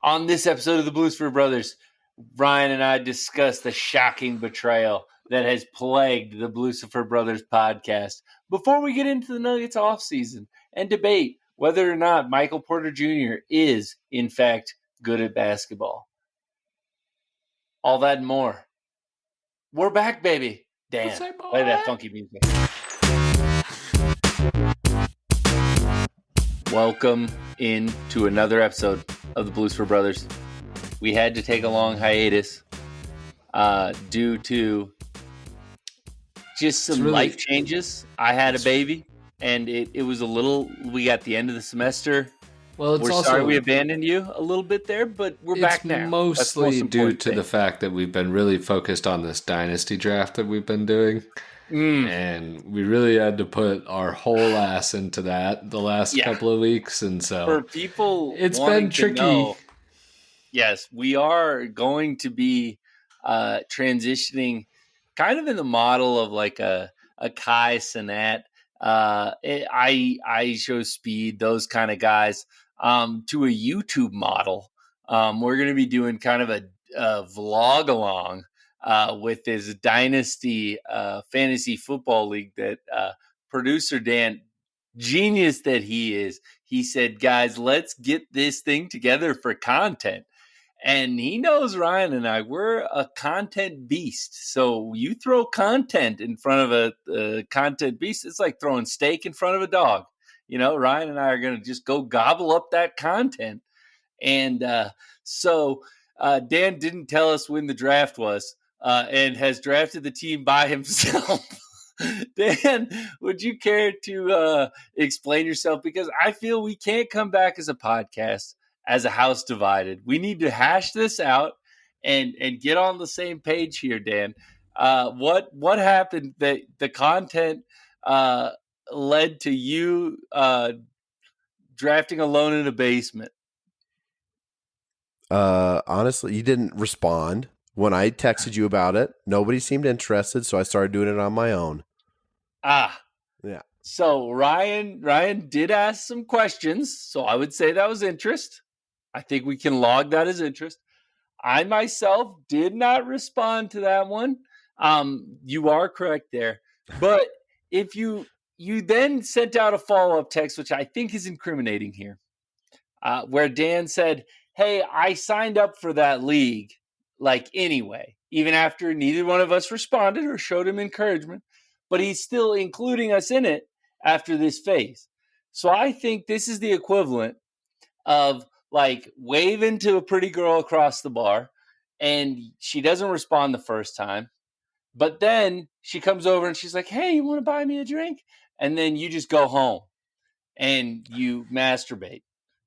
On this episode of the Bluesky Brothers, Ryan and I discuss the shocking betrayal that has plagued the Bluesky Brothers podcast before we get into the Nuggets offseason and debate whether or not Michael Porter Jr. is, in fact, good at basketball. All that and more. We're back, baby. Dan, play that funky music. Welcome into another episode of the Bluesky Brothers. We had to take a long hiatus due to just some life changes. I had a baby, and it was a little. We got the end of the semester. Well, we're sorry we abandoned you a little bit there, but we're back now. It's mostly due to the fact that we've been really focused on this dynasty draft that we've been doing. And we really had to put our whole ass into that the last couple of weeks. And so for people, it's been tricky. Yes, we are going to be transitioning kind of in the model of like a Kai Cenat. I show speed, those kind of guys, to a YouTube model. We're going to be doing kind of a vlog along with this dynasty fantasy football league that producer Dan, genius that he is, he said, guys, let's get this thing together for content. And he knows Ryan and I, we're a content beast. So you throw content in front of a content beast, it's like throwing steak in front of a dog. You know, Ryan and I are going to just go gobble up that content. And so Dan didn't tell us when the draft was and has drafted the team by himself. Dan, would you care to explain yourself? Because I feel we can't come back as a podcast as a house divided. We need to hash this out and get on the same page here, Dan. What happened that the content led to you drafting alone in a basement? Honestly, you didn't respond when I texted you about it. Nobody seemed interested, so I started doing it on my own. Yeah. So Ryan did ask some questions, so I would say that was interest. I think we can log that as interest. I myself did not respond to that one. You are correct there. But if you then sent out a follow-up text, which I think is incriminating here, where Dan said, hey, I signed up for that league, like anyway, even after neither one of us responded or showed him encouragement, but he's still including us in it after this phase. So I think this is the equivalent of like waving to a pretty girl across the bar and she doesn't respond the first time, but then she comes over and she's like, hey, you want to buy me a drink? And then you just go home and you masturbate.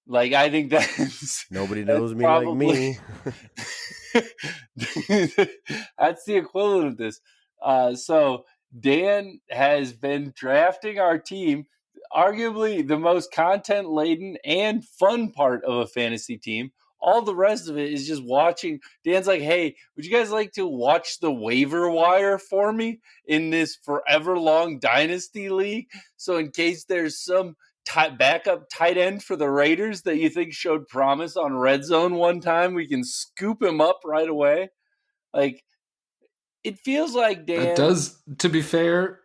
Like, I think that's... Nobody knows me probably, like me. That's the equivalent of this. So Dan has been drafting our team, arguably the most content-laden and fun part of a fantasy team. All the rest of it is just watching. Dan's like, hey, would you guys like to watch the waiver wire for me in this forever long dynasty league? So in case there's some backup tight end for the Raiders that you think showed promise on Red Zone one time, we can scoop him up right away. Like, it feels like Dan... It does, to be fair,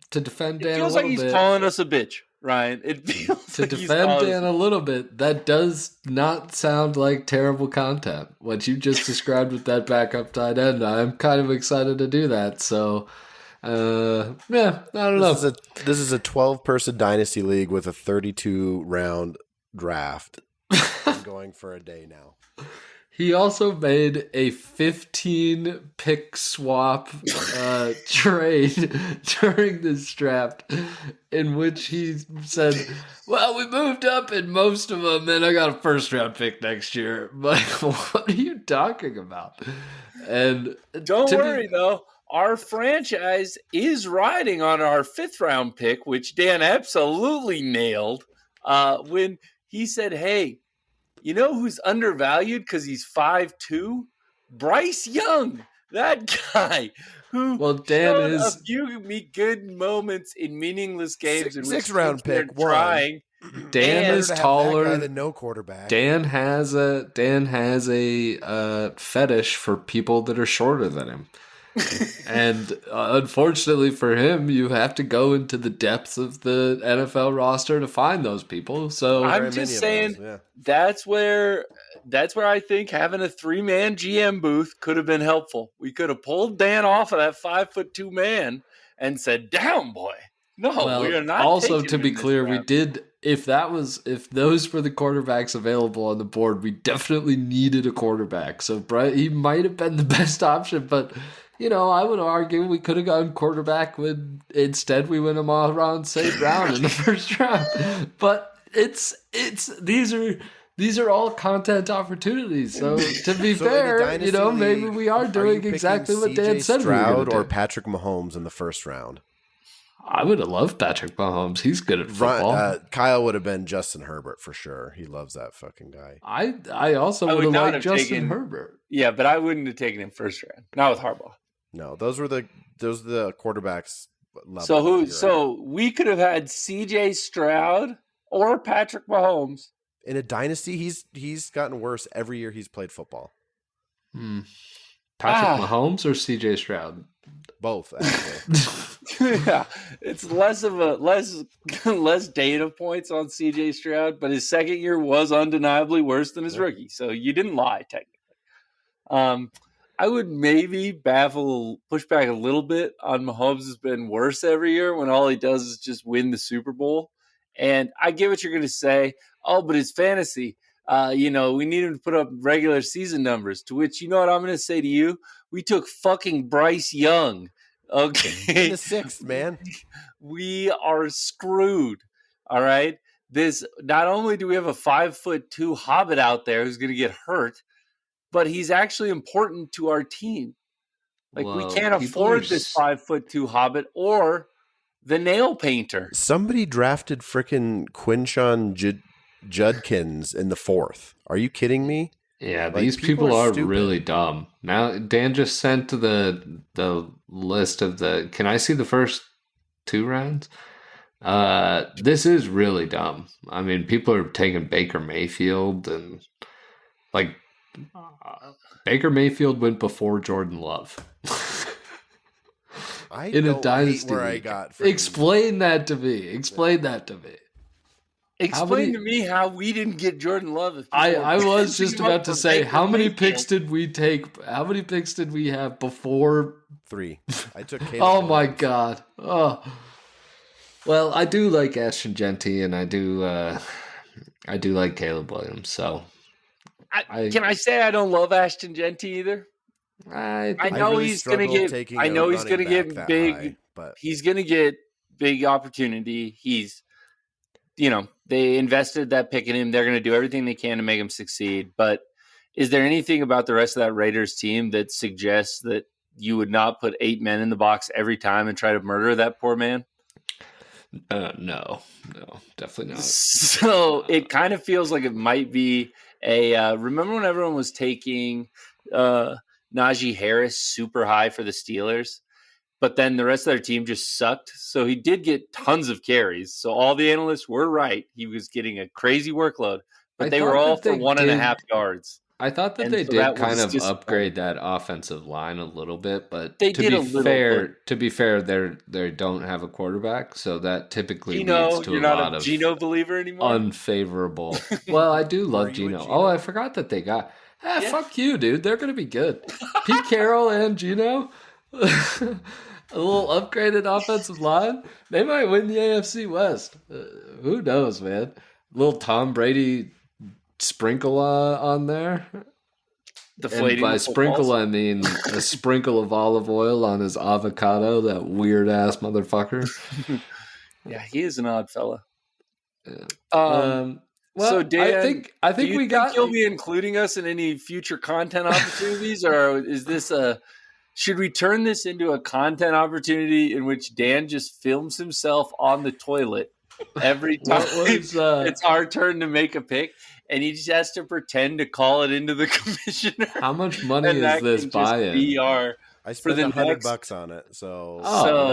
to defend Dan a little bit... It feels like he's calling us a bitch, Ryan. It feels to defend Dan a little bit, that does not sound like terrible content. What you just described with that backup tight end, I'm kind of excited to do that, so... I don't know. This is a 12-person dynasty league with a 32-round draft. I'm going for a day now. He also made a 15-pick swap trade during this draft in which he said, well, we moved up in most of them, and I got a first-round pick next year. But what are you talking about? And don't worry, though. Our franchise is riding on our 5th round pick, which Dan absolutely nailed when he said, hey, you know who's undervalued because he's 5'2"? Bryce Young, that guy who Dan showed a few good moments in meaningless games. Six round pick, trying. Dan And is Better to have that guy taller. than no quarterback. Dan has a fetish for people that are shorter than him. And unfortunately for him, you have to go into the depths of the NFL roster to find those people. So I'm just saying that's where I think having a 3-man GM booth could have been helpful. We could have pulled Dan off of that 5'2" man and said, "Down, boy." No, we are not. Also, taking to him be this clear, we round. did. If those were the quarterbacks available on the board, we definitely needed a quarterback. So he might have been the best option, but I would argue we could have gotten quarterback when instead we went him all around St. Brown in the first round. But these are all content opportunities. So to be fair, maybe we are doing exactly what Dan said we were going to do. Or Patrick Mahomes in the first round. I would have loved Patrick Mahomes. He's good at football. Kyle would have been Justin Herbert for sure. He loves that fucking guy. I also would have liked Justin Herbert. Yeah, but I wouldn't have taken him first round. Not with Harbaugh. No, those were the quarterbacks level. So we could have had C.J. Stroud or Patrick Mahomes. In a dynasty, he's gotten worse every year he's played football. Patrick Mahomes or C.J. Stroud? Both, actually. Yeah, it's less data points on C.J. Stroud, but his second year was undeniably worse than his rookie. So you didn't lie, technically. I would maybe push back a little bit on Mahomes has been worse every year when all he does is just win the Super Bowl. And I get what you're going to say. Oh, but it's fantasy. We need him to put up regular season numbers, to which, you know what I'm going to say to you? We took fucking Bryce Young. Okay. In the 6th, man. We are screwed. All right. Not only do we have a 5'2" hobbit out there who's going to get hurt, but he's actually important to our team. Like, we can't afford this 5'2" hobbit or the nail painter. Somebody drafted frickin' Quinshon Judkins in the 4th. Are you kidding me? Yeah, these people are really dumb. Now, Dan just sent the list of can I see the first 2 rounds? This is really dumb. I mean, people are taking Baker Mayfield and Baker Mayfield went before Jordan Love. In a dynasty where league. Explain that to me. Explain to me how we didn't get Jordan Love. I was just about to say, how many picks did we take? How many picks did we have before? 3. I took Caleb Oh Williams. my God. Oh. Well, I do like Ashton Genty, and I do like Caleb Williams. So, can I say I don't love Ashton Genty either? I know he's going to get big. High, but he's going to get big opportunity. They invested that pick in him. They're going to do everything they can to make him succeed. But is there anything about the rest of that Raiders team that suggests that you would not put 8 men in the box every time and try to murder that poor man? No, definitely not. So it kind of feels like it might be remember when everyone was taking Najee Harris super high for the Steelers, but then the rest of their team just sucked. So he did get tons of carries. So all the analysts were right. He was getting a crazy workload, but they were all for 1.5 yards. I thought that they did kind of upgrade that offensive line a little bit, but to be fair, they don't have a quarterback, so that typically leads to a lot of Geno believer anymore. Unfavorable. Well, I do love Geno. Oh, I forgot that they got. Fuck you, dude. They're gonna be good. Pete Carroll and Geno, a little upgraded offensive line. They might win the AFC West. Who knows, man? Little Tom Brady sprinkle on there. And by sprinkle, I mean a sprinkle of olive oil on his avocado, that weird ass motherfucker. Yeah, he is an odd fella. Yeah. Well, so Dan, I think you'll be including us in any future content opportunities, or is this should we turn this into a content opportunity in which Dan just films himself on the toilet every time it's our turn to make a pick? And he just has to pretend to call it into the commissioner. How much money is this buy-in? I spent $100 on it, so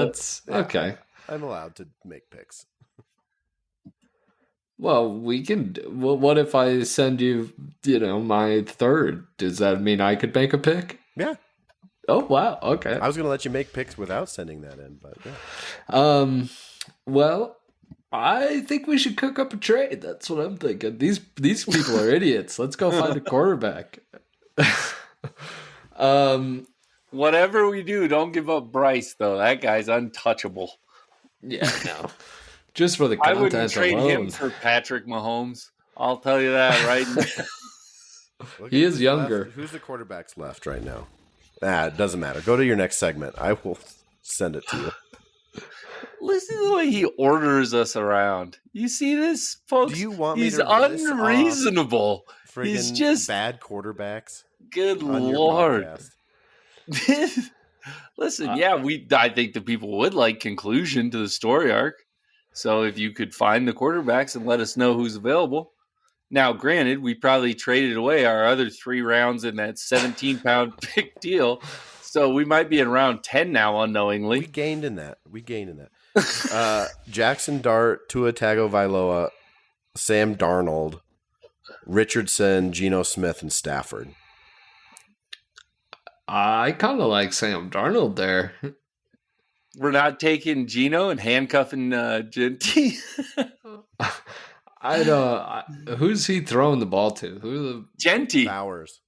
that's okay. I'm allowed to make picks. Well, we can. Well, what if I send you, my third? Does that mean I could make a pick? Yeah. Oh, wow. Okay. I was going to let you make picks without sending that in, but yeah. Well, I think we should cook up a trade. That's what I'm thinking. These people are idiots. Let's go find a quarterback. Whatever we do, don't give up Bryce, though. That guy's untouchable. Yeah, no. Just for the I content wouldn't trade alone. him for Patrick Mahomes. I'll tell you that right now. He is younger. Who's the quarterbacks left right now? It doesn't matter. Go to your next segment. I will send it to you. Listen to the way he orders us around. You see this, folks? Do you want me He's to list off unreasonable. He's friggin' just bad quarterbacks. good on your Lord. podcast? Listen, I think the people would like conclusion to the story arc. So if you could find the quarterbacks and let us know who's available. Now, granted, we probably traded away our other 3 rounds in that 17-pound pick deal. So we might be in round 10 now unknowingly. We gained in that. Jackson Dart, Tua Tagovailoa, Sam Darnold, Richardson, Geno Smith, and Stafford. I kind of like Sam Darnold there. We're not taking Geno and handcuffing Genty. I don't. Who's he throwing the ball to? Genty. Bowers.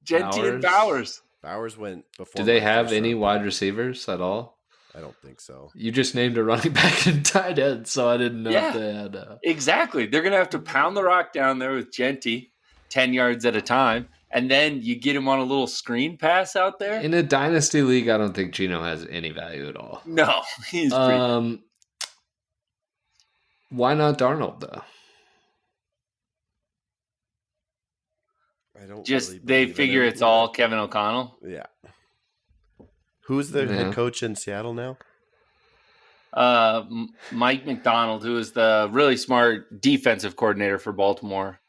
Genty and Bowers. Bowers went before. Do they have any wide receivers at all? I don't think so. You just named a running back and tight end, so I didn't know if they had. Exactly. They're going to have to pound the rock down there with Genty 10 yards at a time, and then you get him on a little screen pass out there. In a dynasty league, I don't think Geno has any value at all. No, he's pretty. Why not Darnold, though? I don't they figure it's all Kevin O'Connell. Yeah. Who's the head coach in Seattle now? Mike McDonald, who is the really smart defensive coordinator for Baltimore.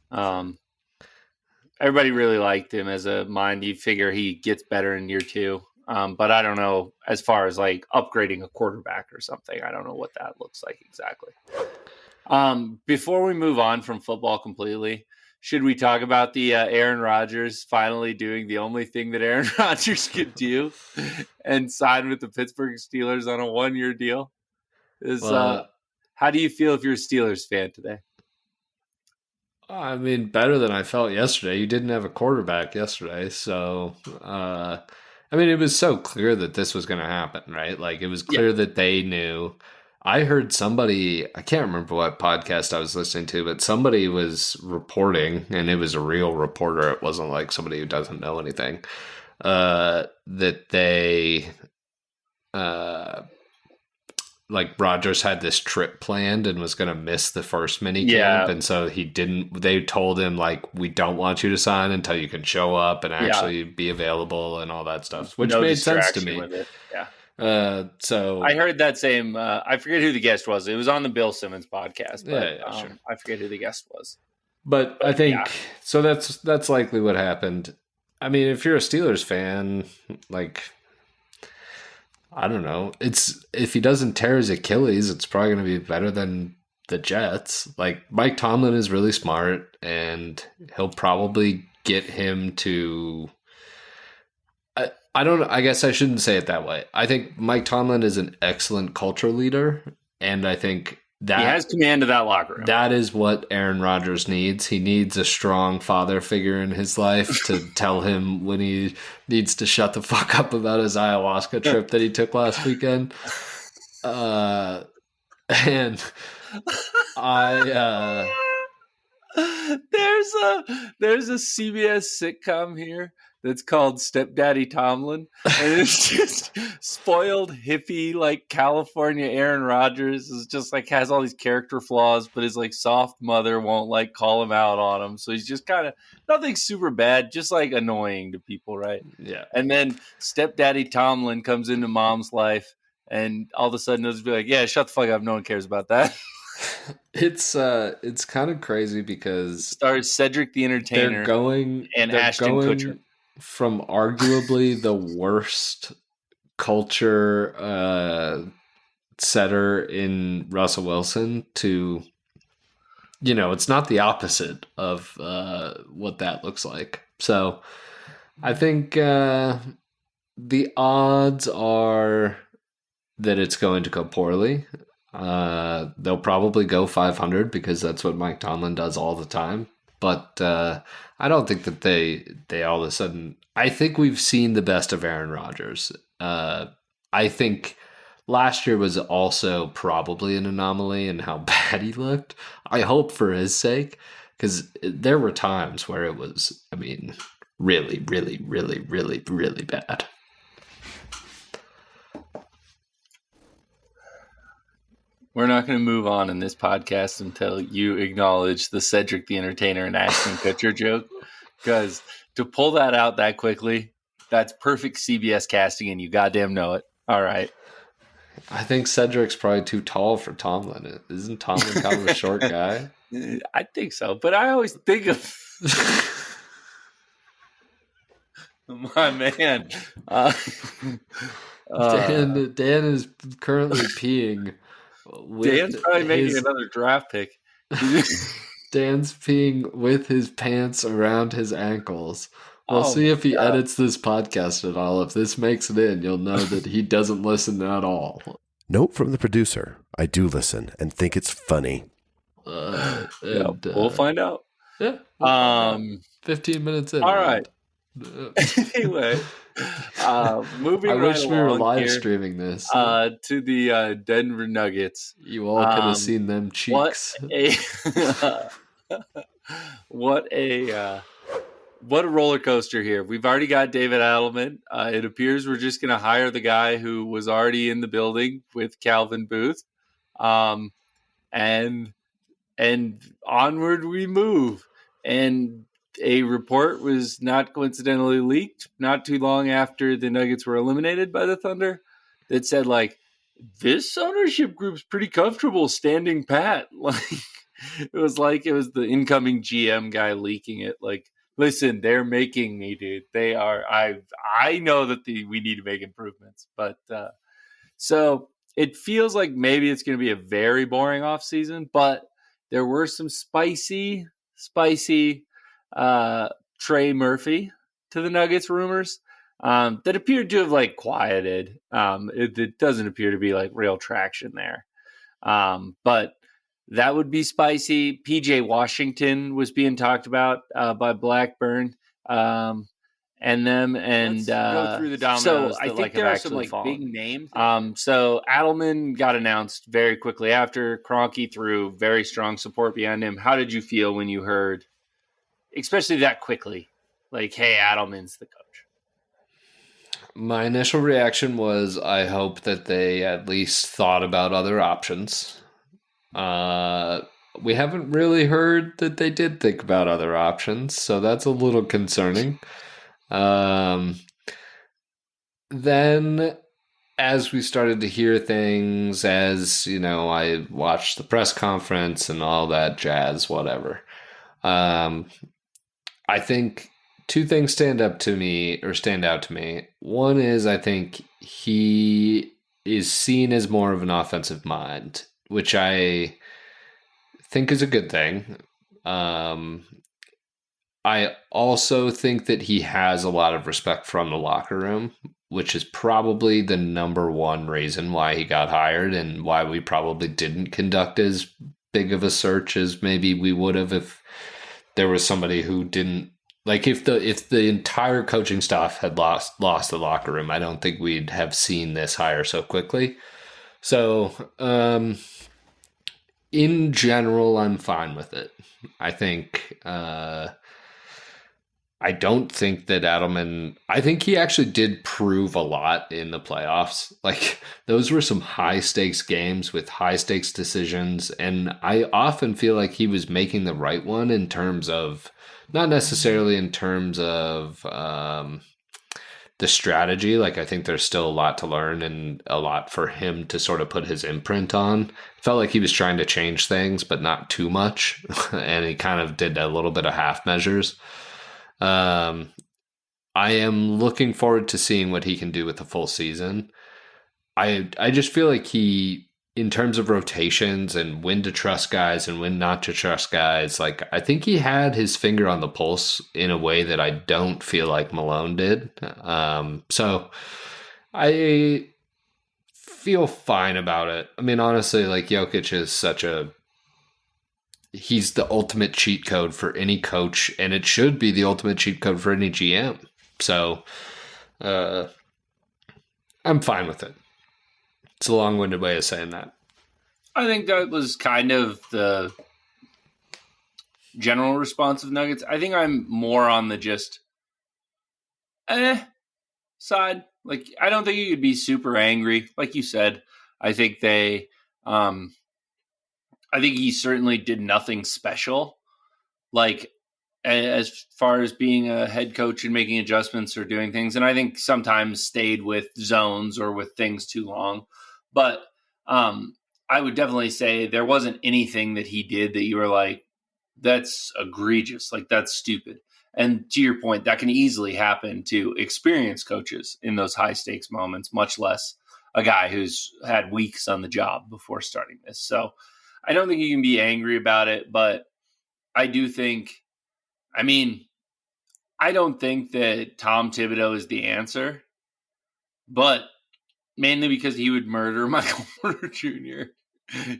Everybody really liked him as a mind. You figure he gets better in year 2. But I don't know, as far as like upgrading a quarterback or something, I don't know what that looks like exactly. Before we move on from football completely, should we talk about the Aaron Rodgers finally doing the only thing that Aaron Rodgers could do and sign with the Pittsburgh Steelers on a 1-year deal? How do you feel if you're a Steelers fan today? I mean, better than I felt yesterday. You didn't have a quarterback yesterday, so it was so clear that this was going to happen, right? Like, it was clear that they knew. I heard somebody, I can't remember what podcast I was listening to, but somebody was reporting, and it was a real reporter. It wasn't like somebody who doesn't know anything, that they, like Rodgers had this trip planned and was going to miss the first mini camp. And so they told him, like, we don't want you to sign until you can show up and actually be available and all that stuff, which made sense to me. So I heard that same, I forget who the guest was. It was on the Bill Simmons podcast, but sure. I forget who the guest was. But I think, so that's likely what happened. I mean, if you're a Steelers fan, like, I don't know. If he doesn't tear his Achilles, it's probably going to be better than the Jets. Like, Mike Tomlin is really smart, and he'll probably get him to. I guess I shouldn't say it that way. I think Mike Tomlin is an excellent culture leader, and I think that he has command of that locker room. That is what Aaron Rodgers needs. He needs a strong father figure in his life to tell him when he needs to shut the fuck up about his ayahuasca trip that he took last weekend. And there's a CBS sitcom here that's called Stepdaddy Tomlin, and it's just spoiled hippie, like California Aaron Rodgers is just like has all these character flaws, but his like soft mother won't like call him out on him, so he's just kind of nothing super bad, just like annoying to people, right? Yeah. And then Stepdaddy Tomlin comes into mom's life, and all of a sudden it'll just be like, yeah, shut the fuck up, no one cares about that. It's kind of crazy because stars Cedric the Entertainer and Ashton Kutcher. From arguably the worst culture setter in Russell Wilson to it's not the opposite of what that looks like. So I think the odds are that it's going to go poorly. They'll probably go 500 because that's what Mike Tomlin does all the time. But I don't think that they all of a sudden. I think we've seen the best of Aaron Rodgers. I think last year was also probably an anomaly in how bad he looked. I hope for his sake, because there were times where it was, really, really, really, really, really bad. We're not going to move on in this podcast until you acknowledge the Cedric the Entertainer and Ashton Kutcher joke, because to pull that out that quickly, that's perfect CBS casting, and you goddamn know it. All right. I think Cedric's probably too tall for Tomlin. Isn't Tomlin kind of a short guy? I think so, but I always think of my man. Dan is currently peeing. Dan's probably making another draft pick. Dan's peeing with his pants around his ankles. We'll see if he edits this podcast at all. If this makes it in, you'll know that he doesn't listen at all. Note from the producer: I do listen and think it's funny. We'll find out. Yeah. We'll find out. 15 minutes in. All right. Anyway, moving I right wish we were along live here, streaming this. to the Denver Nuggets. You all could have seen them cheeks. What a roller coaster here. We've already got David Adelman. It appears we're just going to hire the guy who was already in the building with Calvin Booth. And onward we move. And a report was not coincidentally leaked not too long after the Nuggets were eliminated by the Thunder that said, like, this ownership group's pretty comfortable standing pat. It was the incoming GM guy leaking it. Like, listen, they're making me, dude. They are. I know that we need to make improvements, but so it feels like maybe it's going to be a very boring offseason, but there were some spicy Trey Murphy to the Nuggets rumors that appeared to have quieted. It doesn't appear to be real traction there, but that would be spicy. PJ Washington was being talked about by Blackburn and them, and let's go through the dominoes. So I think there are some big names. So Adelman got announced very quickly after. Kroenke threw very strong support behind him. How did you feel when you heard, especially that quickly, hey, Adelman's the coach? My initial reaction was, I hope that they at least thought about other options. We haven't really heard that they did think about other options, so that's a little concerning. Then as we started to hear things, I watched the press conference and all that jazz, whatever. I think two things stand out to me. One is, I think he is seen as more of an offensive mind, which I think is a good thing. I also think that he has a lot of respect from the locker room, which is probably the number one reason why he got hired and why we probably didn't conduct as big of a search as maybe we would have if there was somebody who didn't. If the entire coaching staff had lost the locker room, I don't think we'd have seen this hire so quickly. So, in general, I'm fine with it. I think, I don't think that Adelman, I think he actually did prove a lot in the playoffs. Those were some high stakes games with high stakes decisions. And I often feel like he was making the right one in terms of, not necessarily in terms of the strategy. I think there's still a lot to learn and a lot for him to sort of put his imprint on. Felt like he was trying to change things, but not too much. And he kind of did a little bit of half measures. I am looking forward to seeing what he can do with the full season. I just feel like he in terms of rotations and when to trust guys and when not to trust guys, like I think he had his finger on the pulse in a way that I don't feel like Malone did. So I feel fine about it. I mean, honestly, like Jokic is he's the ultimate cheat code for any coach, and it should be the ultimate cheat code for any GM. So I'm fine with it. It's a long-winded way of saying that. I think that was kind of the general response of Nuggets. I think I'm more on the just side. Like, I don't think you could be super angry. Like you said, I think I think he certainly did nothing special. Like, as far as being a head coach and making adjustments or doing things. And I think sometimes stayed with zones or with things too long. But I would definitely say there wasn't anything that he did that you were like, that's egregious. Like, that's stupid. And to your point, that can easily happen to experienced coaches in those high stakes moments, much less a guy who's had weeks on the job before starting this. So I don't think you can be angry about it, but I do think, I mean, I don't think that Tom Thibodeau is the answer, but mainly because he would murder Michael Porter Jr.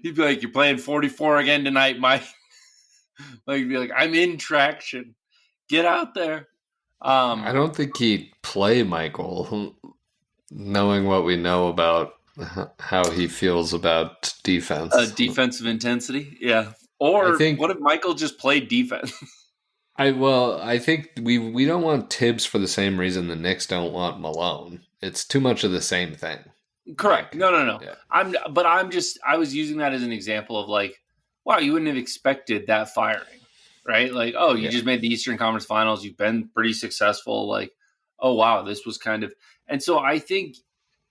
He'd be like, "You're playing 44 again tonight, Mike." Like, he'd be like, "I'm in traction. Get out there." I don't think he'd play Michael, knowing what we know about how he feels about defense. Defensive intensity, yeah. Or what if Michael just played defense? I think we don't want Tibbs for the same reason the Knicks don't want Malone. It's too much of the same thing. Correct. No. Yeah. I was using that as an example of like, wow, you wouldn't have expected that firing, right? Like, oh, you just made the Eastern Conference Finals. You've been pretty successful. Like, oh, wow, this was kind of, and so I think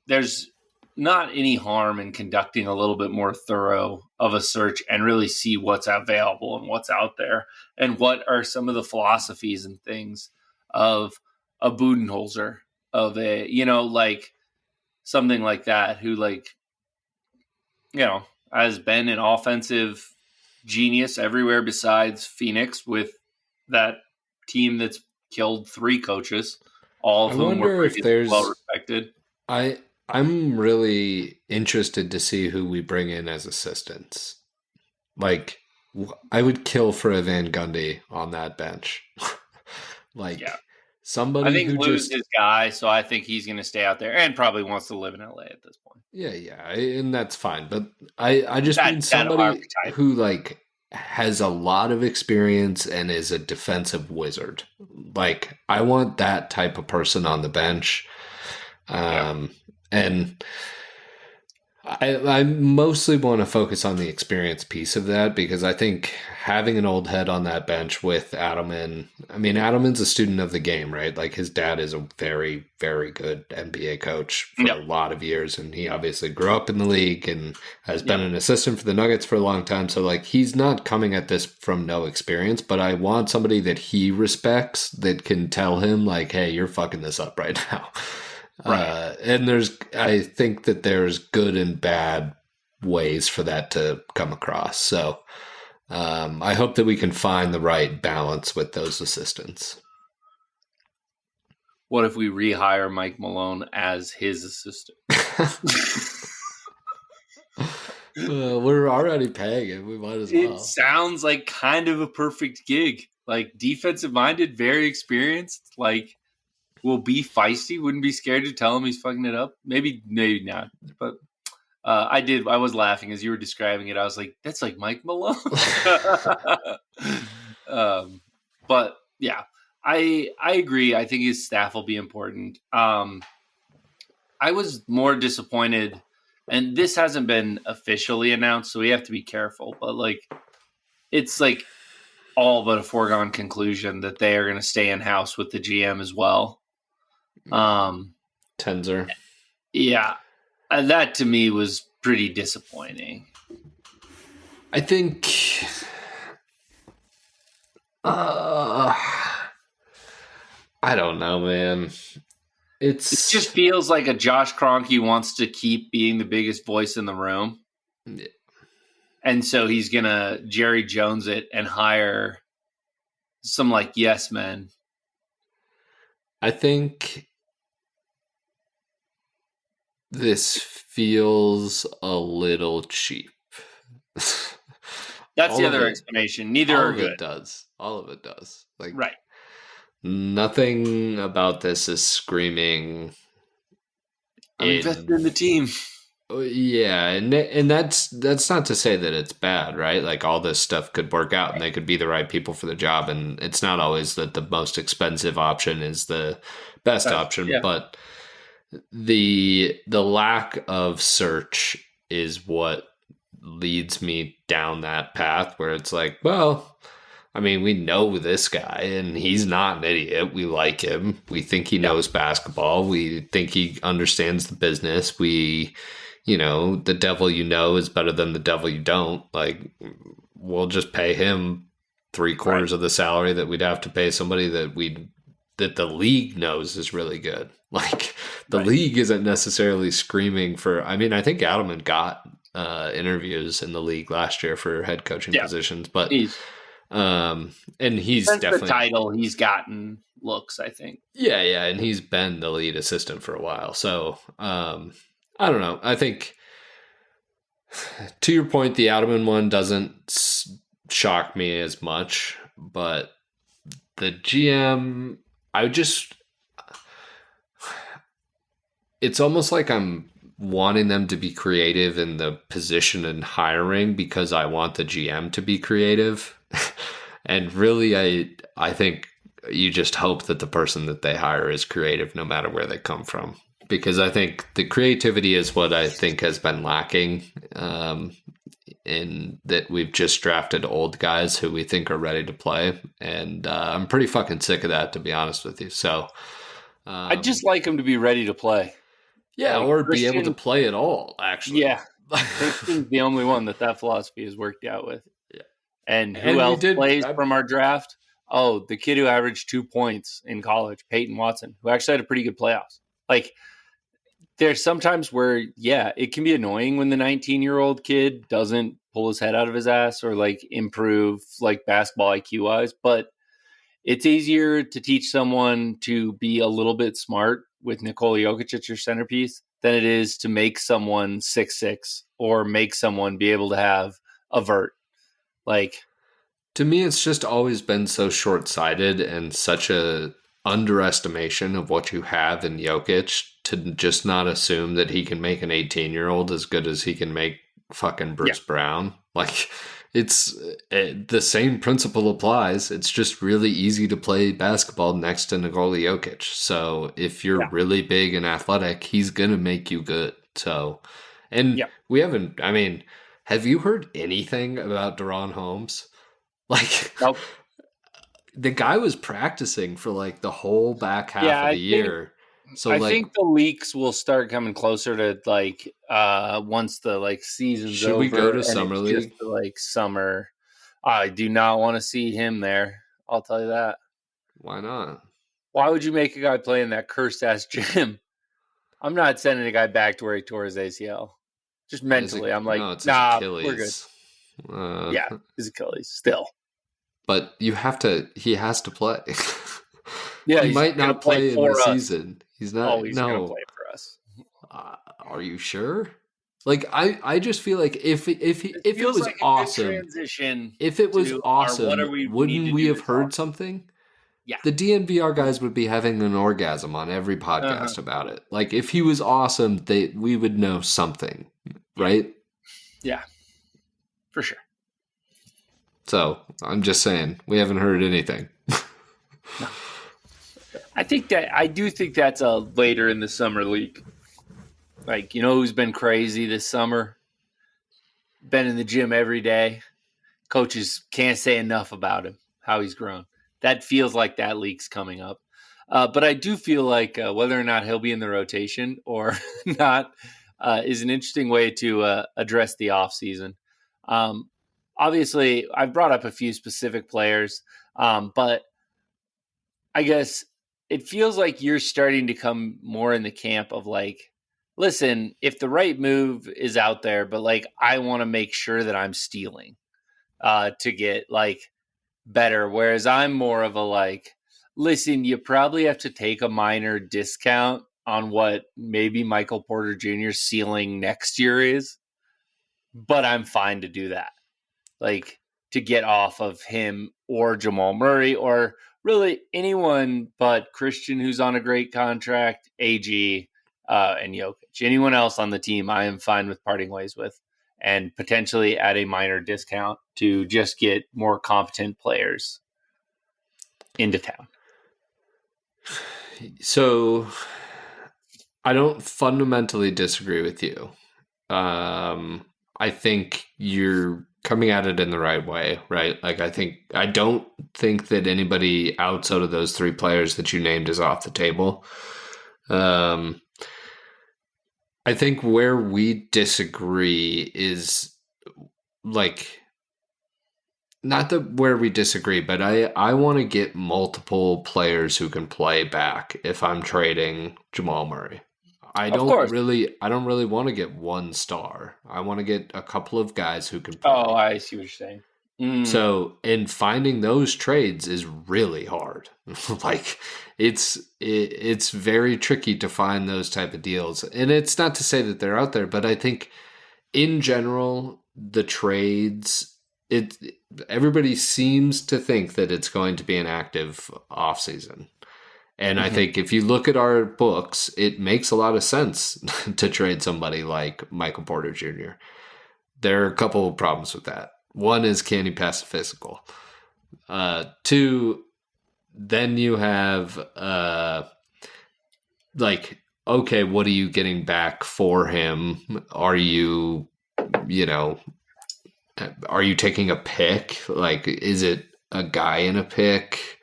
there's not any harm in conducting a little bit more thorough of a search and really see what's available and what's out there and what are some of the philosophies and things of a Budenholzer, of a, like something like that, who has been an offensive genius everywhere besides Phoenix with that team that's killed 3 coaches, all of whom were well respected. I'm really interested to see who we bring in as assistants. Like, I would kill for a Van Gundy on that bench. Somebody I think who Blue's his guy, so I think he's going to stay out there and probably wants to live in LA at this point. Yeah, and that's fine. But I just mean somebody who has a lot of experience and is a defensive wizard. Like, I want that type of person on the bench. And I mostly want to focus on the experience piece of that, because I think having an old head on that bench with Adelman, Adelman's a student of the game, right? Like, his dad is a very, very good NBA coach for a lot of years, and he obviously grew up in the league and has been an assistant for the Nuggets for a long time. So, he's not coming at this from no experience, but I want somebody that he respects that can tell him, hey, you're fucking this up right now. Right. And I think that there's good and bad ways for that to come across. So I hope that we can find the right balance with those assistants. What if we rehire Mike Malone as his assistant? We're already paying him. We might as well. It sounds like kind of a perfect gig. Defensive minded, very experienced, will be feisty, wouldn't be scared to tell him he's fucking it up. Maybe not. But I was laughing as you were describing it. I was like, that's like Mike Malone. But yeah, I agree. I think his staff will be important. I was more disappointed, and this hasn't been officially announced, so we have to be careful. But it's all but a foregone conclusion that they are going to stay in house with the GM as well. Tenzer. Yeah. That to me was pretty disappointing. I think I don't know, man. It just feels like a Josh Kroenke wants to keep being the biggest voice in the room. Yeah. And so he's going to Jerry Jones it and hire some like yes men. I think this feels a little cheap. That's the other explanation. Neither all are of good. it does. All of it does. Like, right. Nothing about this is screaming. I'm invested in the team. Yeah, and that's not to say that it's bad, right? Like all this stuff could work out, and they could be the right people for the job, and it's not always that the most expensive option is the best option, yeah. but the lack of search is what leads me down that path where it's like, well, I mean, we know this guy and he's not an idiot. We like him. We think he knows basketball. We think he understands the business. The devil you know is better than the devil you don't. Like, we'll just pay him 3/4 of the salary that we'd have to pay somebody that the league knows is really good. Like, the league isn't necessarily screaming for. I mean, I think Adelman got interviews in the league last year for head coaching positions, but and he's definitely the title he's gotten looks, I think. Yeah, and he's been the lead assistant for a while. So I don't know. I think to your point, the Adelman one doesn't shock me as much, but the GM, it's almost like I'm wanting them to be creative in the position and hiring because I want the GM to be creative. And really, I think you just hope that the person that they hire is creative no matter where they come from. Because I think the creativity is what I think has been lacking in that we've just drafted old guys who we think are ready to play. And I'm pretty fucking sick of that, to be honest with you. So I'd just like them to be ready to play. Yeah, like or be able to play at all, actually. Yeah. Christian's the only one that philosophy has worked out with. Yeah. And who else plays from our draft? Oh, the kid who averaged 2 points in college, Peyton Watson, who actually had a pretty good playoffs. Like, there's sometimes where, it can be annoying when the 19-year-old kid doesn't pull his head out of his ass or, like, improve, like, basketball IQ-wise. But it's easier to teach someone to be a little bit smart with Nikola Jokic at your centerpiece than it is to make someone 6'6" or make someone be able to have a vert. Like, to me, it's just always been so short-sighted and such a underestimation of what you have in Jokic to just not assume that he can make an 18-year-old as good as he can make fucking Bruce Brown. Like, it's the same principle applies. It's just really easy to play basketball next to Nikola Jokic. So if you're really big and athletic, he's going to make you good. So, and we haven't, I mean, have you heard anything about Deron Holmes? Like, nope. The guy was practicing for like the whole back half of the year. So I think the leaks will start coming closer to like once the like season's over. Should we go to summer league? Just like summer. I do not want to see him there. I'll tell you that. Why not? Why would you make a guy play in that cursed ass gym? I'm not sending a guy back to where he tore his ACL. Just mentally, I'm like, nah, we're good. His Achilles still. But he has to play. Yeah, he might not play in the season. He's not. He's going to play for us. Are you sure? Like, I just feel like if it was like awesome, if it was awesome, wouldn't we have heard something? Yeah. The DNVR guys would be having an orgasm on every podcast about it. Like, if he was awesome, we would know something, right? Yeah, for sure. So I'm just saying, we haven't heard anything. No. I do think that's a later in the summer league. Like, you know who's been crazy this summer? Been in the gym every day. Coaches can't say enough about him, how he's grown. That feels like that league's coming up. But I do feel like whether or not he'll be in the rotation or not is an interesting way to address the offseason. Obviously, I've brought up a few specific players, but I guess it feels like you're starting to come more in the camp of like, listen, if the right move is out there, but like I want to make sure that I'm stealing to get like better. Whereas I'm more of a like, listen, you probably have to take a minor discount on what maybe Michael Porter Jr.'s ceiling next year is, but I'm fine to do that. Like to get off of him or Jamal Murray or really anyone but Christian, who's on a great contract, AG, and Jokic. Anyone else on the team, I am fine with parting ways with, and potentially at a minor discount to just get more competent players into town. So I don't fundamentally disagree with you. I think you're coming at it in the right way, right? Like I don't think that anybody outside of those three players that you named is off the table. I think where we disagree is like not that where we disagree, but I want to get multiple players who can play back if I'm trading Jamal Murray. I don't really want to get one star. I want to get a couple of guys who can play. Oh, I see what you're saying. So, and finding those trades is really hard. Like it's very tricky to find those type of deals. And it's not to say that they're out there, but I think in general, the trades, everybody seems to think that it's going to be an active offseason. And I think if you look at our books, it makes a lot of sense to trade somebody like Michael Porter Jr. There are a couple of problems with that. One is, can he pass the physical? Two, then you have like, okay, what are you getting back for him? Are you taking a pick? Like, is it a guy in a pick?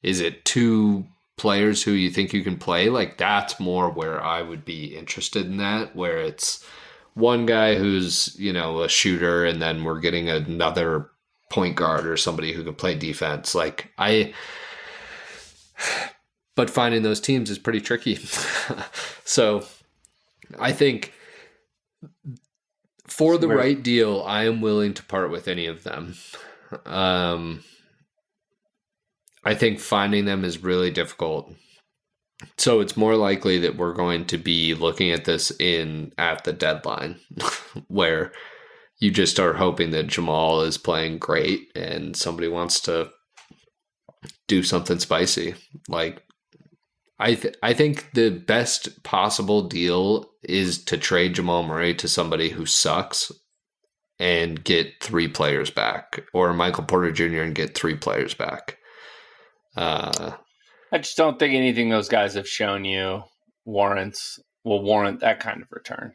Is it two players who you think you can play? Like, that's more where I would be interested in that, where it's one guy who's, a shooter, and then we're getting another point guard or somebody who can play defense. But finding those teams is pretty tricky. So I think for the right deal, I am willing to part with any of them. I think finding them is really difficult. So it's more likely that we're going to be looking at this at the deadline where you just are hoping that Jamal is playing great and somebody wants to do something spicy. Like, I think the best possible deal is to trade Jamal Murray to somebody who sucks and get 3 players back, or Michael Porter Jr. and get 3 players back. I just don't think anything those guys have shown you will warrant that kind of return.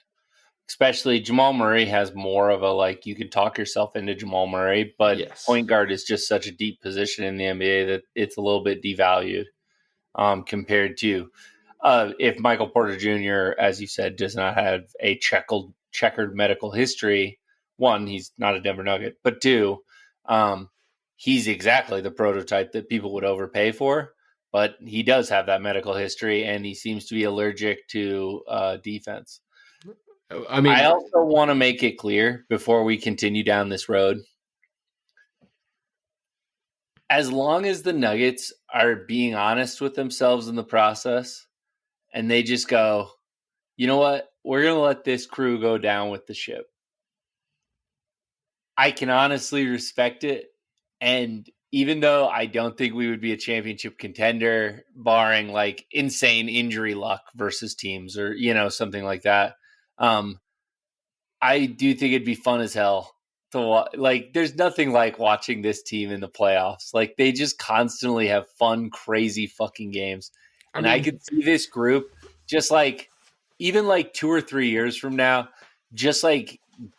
Especially Jamal Murray has more of a, you can talk yourself into Jamal Murray, but yes, point guard is just such a deep position in the NBA that it's a little bit devalued compared to if Michael Porter Jr., as you said, does not have a checkered medical history. 1, he's not a Denver Nugget, but 2, he's exactly the prototype that people would overpay for. But he does have that medical history, and he seems to be allergic to defense. I also want to make it clear before we continue down this road. As long as the Nuggets are being honest with themselves in the process, and they just go, you know what? We're going to let this crew go down with the ship. I can honestly respect it. And even though I don't think we would be a championship contender, barring insane injury luck versus teams or, something like that, I do think it'd be fun as hell to watch. There's nothing like watching this team in the playoffs. They just constantly have fun, crazy fucking games. I could see this group just even 2 or 3 years from now, just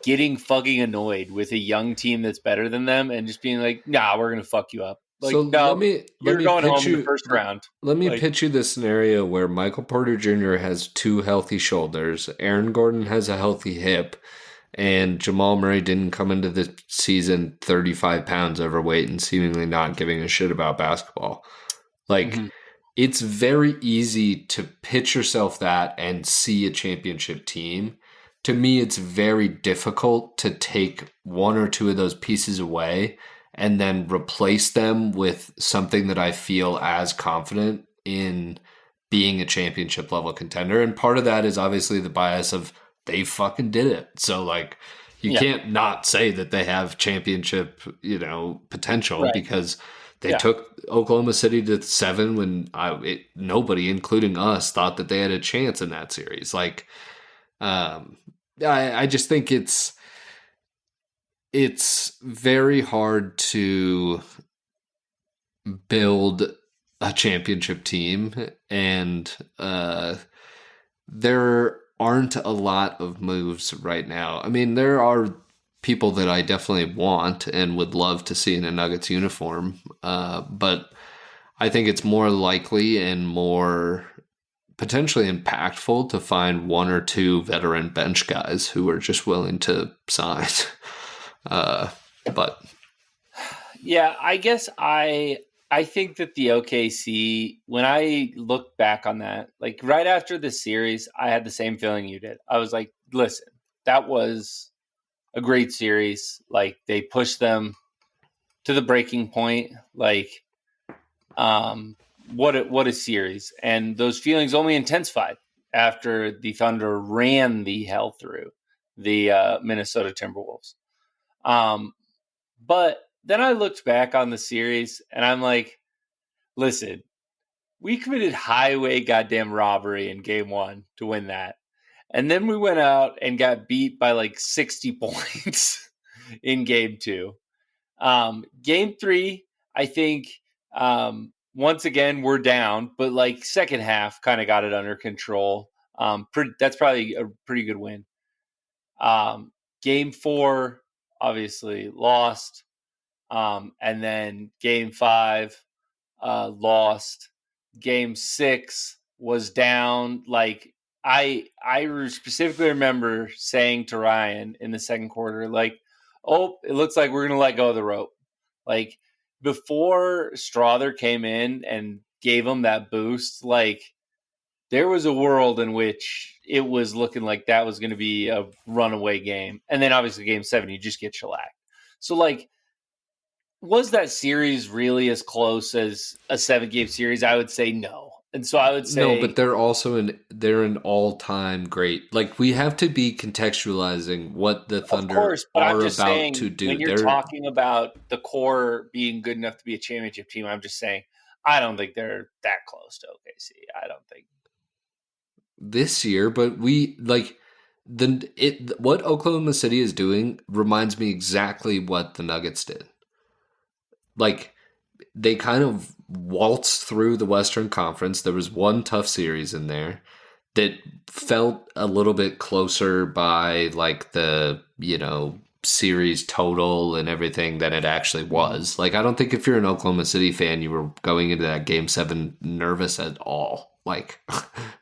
getting fucking annoyed with a young team that's better than them and just being like, nah, we're going to fuck you up. So let me going home pitch you in the first round. Let me pitch you the scenario where Michael Porter Jr. has 2 healthy shoulders, Aaron Gordon has a healthy hip, and Jamal Murray didn't come into the season 35 pounds overweight and seemingly not giving a shit about basketball. it's very easy to pitch yourself that and see a championship team. To me, it's very difficult to take one or two of those pieces away and then replace them with something that I feel as confident in being a championship level contender. And part of that is obviously the bias of they fucking did it. So like you can't not say that they have championship, potential because they took Oklahoma City to 7 when nobody, including us, thought that they had a chance in that series. Like, I just think it's very hard to build a championship team, and there aren't a lot of moves right now. I mean, there are people that I definitely want and would love to see in a Nuggets uniform, but I think it's more likely and more potentially impactful to find one or two veteran bench guys who are just willing to sign. But yeah, I guess I think that the OKC, when I look back on that, like right after the series, I had the same feeling you did. I was like, listen, that was a great series. Like they pushed them to the breaking point. Like, what a series. And those feelings only intensified after the Thunder ran the hell through the Minnesota Timberwolves. But then I looked back on the series and I'm like, listen, we committed highway goddamn robbery in game 1 to win that. And then we went out and got beat by like 60 points in game 2. Game 3, I think, once again, we're down, but like second half kind of got it under control. That's probably a pretty good win. Game 4, obviously lost. And then game 5, lost. Game 6 was down. Like I specifically remember saying to Ryan in the second quarter, like, oh, it looks like we're going to let go of the rope. Like before Strother came in and gave him that boost, like there was a world in which it was looking like that was going to be a runaway game. And then obviously game 7, you just get shellacked. So like, was that series really as close as a 7-game series? I would say no. And so I would say no, but they're an all-time great. Like we have to be contextualizing what the Thunder of course, but are I'm just about saying, to do. when you're talking about the core being good enough to be a championship team, I'm just saying I don't think they're that close to OKC. I don't think this year, but we like what Oklahoma City is doing reminds me exactly what the Nuggets did. Like they kind of waltzed through the Western Conference. There was one tough series in there that felt a little bit closer by like the, series total and everything than it actually was. Like I don't think if you're an Oklahoma City fan, you were going into that game 7 nervous at all. Like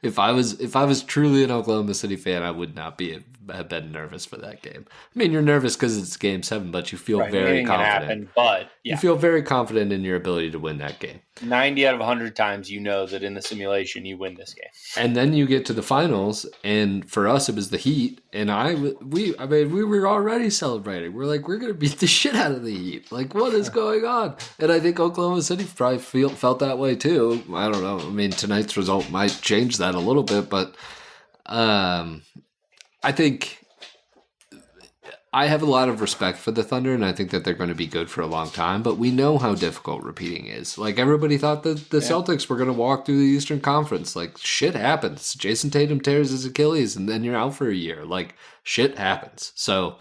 if I was truly an Oklahoma City fan, I would not have been nervous for that game. I mean, you're nervous because it's game 7, but you feel very confident. But yeah. You feel very confident in your ability to win that game. 90 out of 100 times, you know that in the simulation you win this game. And then you get to the finals, and for us it was the Heat, and we were already celebrating. We're like, we're gonna beat the shit out of the Heat. Like, what is going on? And I think Oklahoma City probably felt that way too. I don't know. I mean, tonight's result might change that a little bit, but I think I have a lot of respect for the Thunder, and I think that they're going to be good for a long time, but we know how difficult repeating is. Like, everybody thought that the Celtics were going to walk through the Eastern Conference. Like, shit happens. Jason Tatum tears his Achilles, and then you're out for a year. Like, shit happens. So,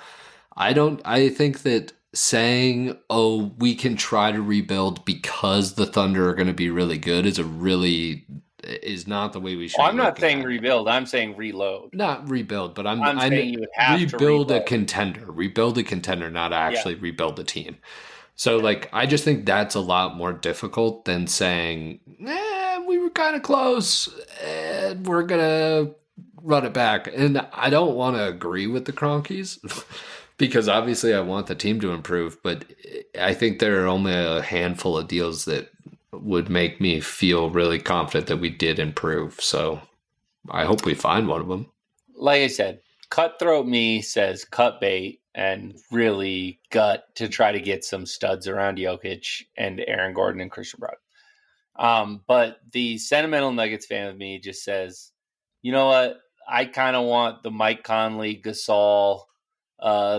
I think that saying, oh, we can try to rebuild because the Thunder are going to be really good is not the way we should. Well, I'm not saying rebuild. I'm saying reload. Not rebuild, but I'm saying you would have rebuild to rebuild a contender. Rebuild a contender, not actually rebuild a team. So, like, I just think that's a lot more difficult than saying, we were kind of close, and we're gonna run it back. And I don't want to agree with the Cronkies because obviously I want the team to improve, but I think there are only a handful of deals that would make me feel really confident that we did improve. So I hope we find one of them. Like I said, cutthroat me says cut bait and really gut to try to get some studs around Jokic and Aaron Gordon and Christian Brown. But the sentimental Nuggets fan of me just says, you know what? I kind of want the Mike Conley, Gasol,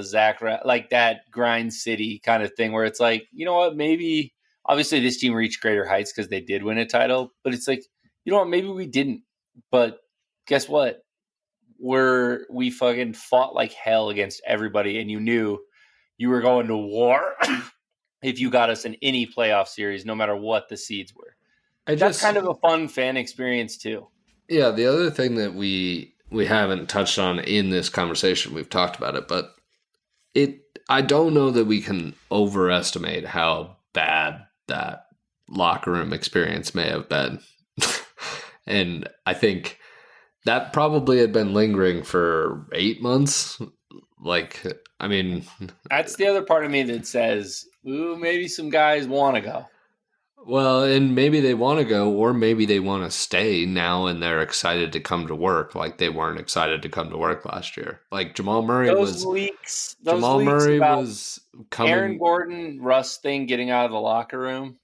Zach, like that grind city kind of thing where it's like, you know what? Maybe obviously this team reached greater heights because they did win a title, but it's like, you know what? Maybe we didn't. But guess what? We fucking fought like hell against everybody, and you knew you were going to war if you got us in any playoff series, no matter what the seeds were. That's kind of a fun fan experience too. Yeah, the other thing that we haven't touched on in this conversation, we've talked about it, but I don't know that we can overestimate how bad that locker room experience may have been. And I think that probably had been lingering for 8 months. Like, I mean, that's the other part of me that says, ooh, maybe some guys want to go. Well, and maybe they want to go, or maybe they want to stay now and they're excited to come to work like they weren't excited to come to work last year. Like Jamal Murray was coming. Aaron Gordon, Russ thing getting out of the locker room,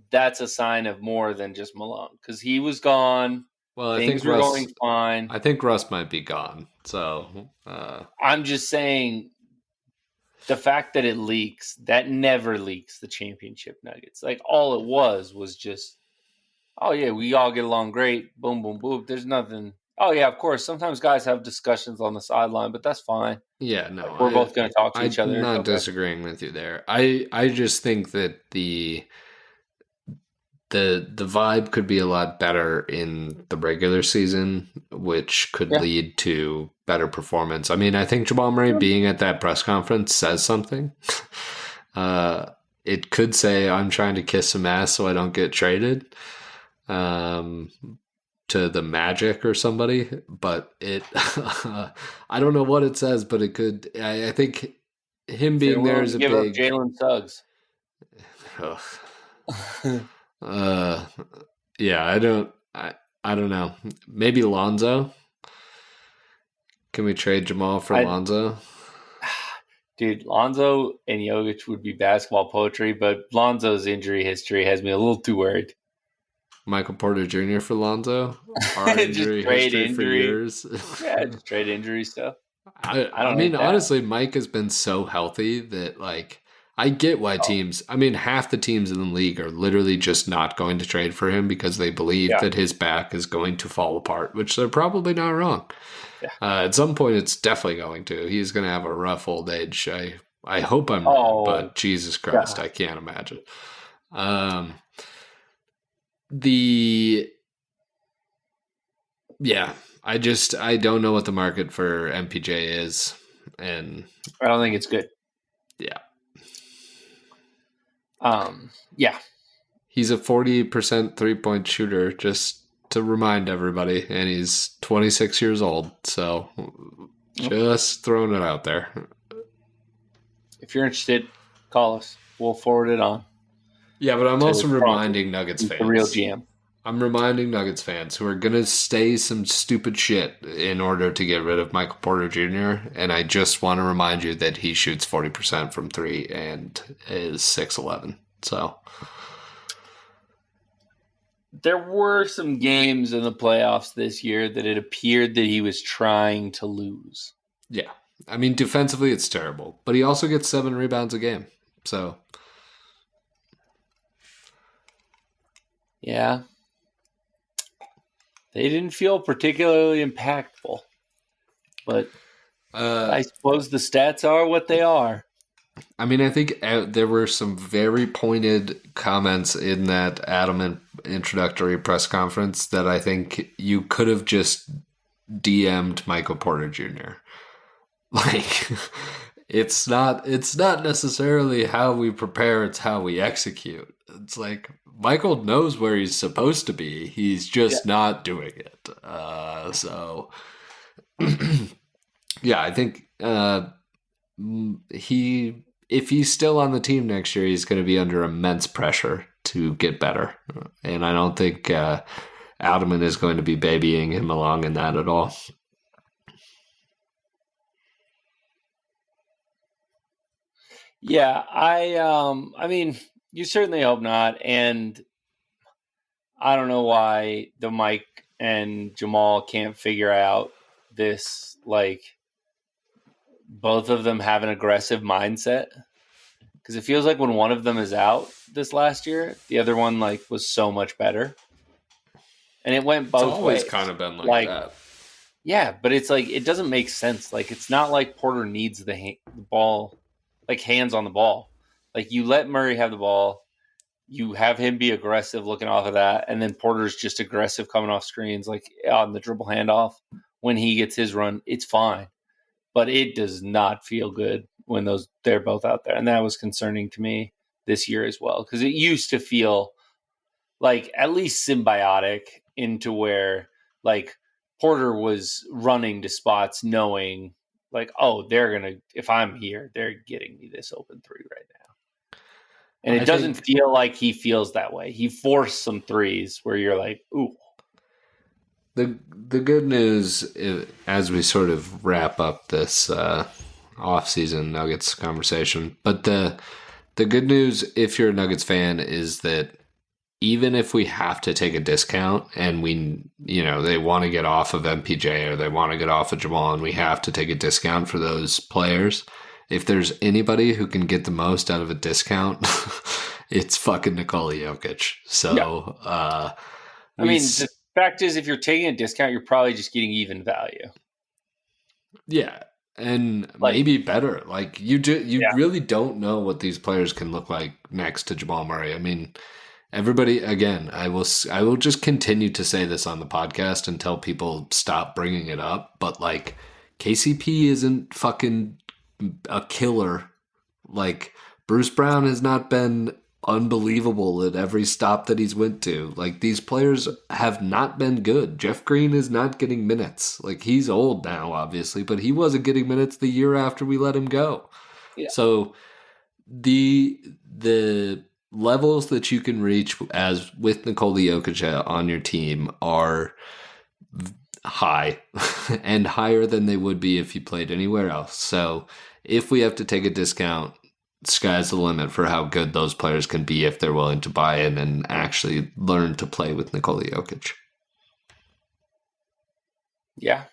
that's a sign of more than just Malone because he was gone. Well, things were going fine. I think Russ might be gone. So I'm just saying the fact that it leaks, that never leaks the championship Nuggets. Like all it was just, oh yeah, we all get along great. Boom, boom, boom. There's nothing. Oh yeah, of course. Sometimes guys have discussions on the sideline, but that's fine. Yeah, no, like we're both going to talk to each other. I'm not disagreeing with you there. I just think that the vibe could be a lot better in the regular season, which could lead to better performance. I mean, I think Jamal Murray being at that press conference says something. It could say, I'm trying to kiss some ass so I don't get traded to the Magic or somebody. But it, I don't know what it says, but it could. I think him being there is a give big. Up Jalen Suggs. Yeah, I don't know. Maybe Lonzo. Can we trade Jamal for Lonzo? Dude, Lonzo and Jokic would be basketball poetry, but Lonzo's injury history has me a little too worried. Michael Porter Jr. for Lonzo? Our injury history for years? Yeah, just trade injury stuff. I mean, honestly, Mike has been so healthy that, like, I get why teams, I mean, half the teams in the league are literally just not going to trade for him because they believe that his back is going to fall apart, which they're probably not wrong. Yeah. At some point, it's definitely going to. He's going to have a rough old age. I hope I'm wrong, but Jesus Christ, I can't imagine. I don't know what the market for MPJ is, and I don't think it's good. Yeah. Yeah. He's a 40% 3-point shooter, just to remind everybody, and he's 26 years old, so just throwing it out there. If you're interested, call us. We'll forward it on. Yeah, but I'm also reminding Nuggets fans. The real GM. I'm reminding Nuggets fans who are going to say some stupid shit in order to get rid of Michael Porter Jr., and I just want to remind you that he shoots 40% from 3 and is 6'11". So there were some games in the playoffs this year that it appeared that he was trying to lose. Yeah. I mean, defensively, it's terrible. But he also gets 7 rebounds a game. So. Yeah. They didn't feel particularly impactful. But I suppose the stats are what they are. I mean, I think there were some very pointed comments in that Adam introductory press conference that I think you could have just DM'd Michael Porter Jr. Like, it's not necessarily how we prepare, it's how we execute. It's like Michael knows where he's supposed to be. He's just not doing it. So, yeah, I think if he's still on the team next year, he's going to be under immense pressure to get better. And I don't think Alderman is going to be babying him along in that at all. Yeah, I mean, you certainly hope not, and I don't know why the Mike and Jamal can't figure out this, like, both of them have an aggressive mindset. Because it feels like when one of them is out this last year, the other one, like, was so much better. And it went both ways. It's always kind of been like that. Yeah, but it's like, it doesn't make sense. Like, it's not like Porter needs the ball, like, hands on the ball. Like, you let Murray have the ball, you have him be aggressive looking off of that, and then Porter's just aggressive coming off screens, like on the dribble handoff. When he gets his run, it's fine. But it does not feel good when they're both out there. And that was concerning to me this year as well, because it used to feel like at least symbiotic into where, like, Porter was running to spots knowing, like, oh, they're going to, if I'm here, they're getting me this open three right now. And it doesn't feel like he feels that way. He forced some threes where you're like, ooh. The good news, as we sort of wrap up this off-season Nuggets conversation, but the good news, if you're a Nuggets fan, is that even if we have to take a discount and they want to get off of MPJ or they want to get off of Jamal and we have to take a discount for those players, if there's anybody who can get the most out of a discount, it's fucking Nikola Jokic. So, yeah. The fact is, if you're taking a discount, you're probably just getting even value. Yeah. And maybe better. Like, you really don't know what these players can look like next to Jamal Murray. I mean, everybody, again, I will just continue to say this on the podcast until people stop bringing it up. But, like, KCP isn't fucking a killer. Like, Bruce Brown has not been unbelievable at every stop that he's went to. Like, these players have not been good. Jeff Green is not getting minutes. Like, he's old now, obviously, but he wasn't getting minutes the year after we let him go. Yeah. So the levels that you can reach as with Nikola Jokic on your team are high and higher than they would be if you played anywhere else. So if we have to take a discount, sky's the limit for how good those players can be if they're willing to buy in and actually learn to play with Nikola Jokic. Yeah,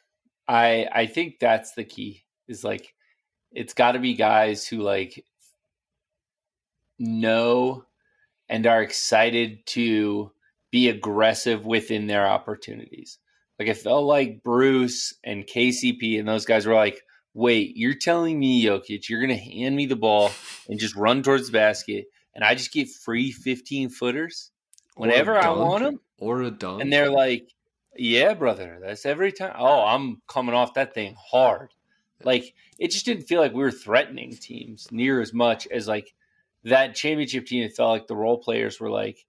I think that's the key. Is, like, it's got to be guys who, like, know and are excited to be aggressive within their opportunities. Like, it felt like Bruce and KCP and those guys were like, wait, you're telling me, Jokic, you're going to hand me the ball and just run towards the basket and I just get free 15-footers whenever I want them? Or a dunk. And they're like, yeah, brother, that's every time. Oh, I'm coming off that thing hard. Like, it just didn't feel like we were threatening teams near as much as, like, that championship team. It felt like the role players were like,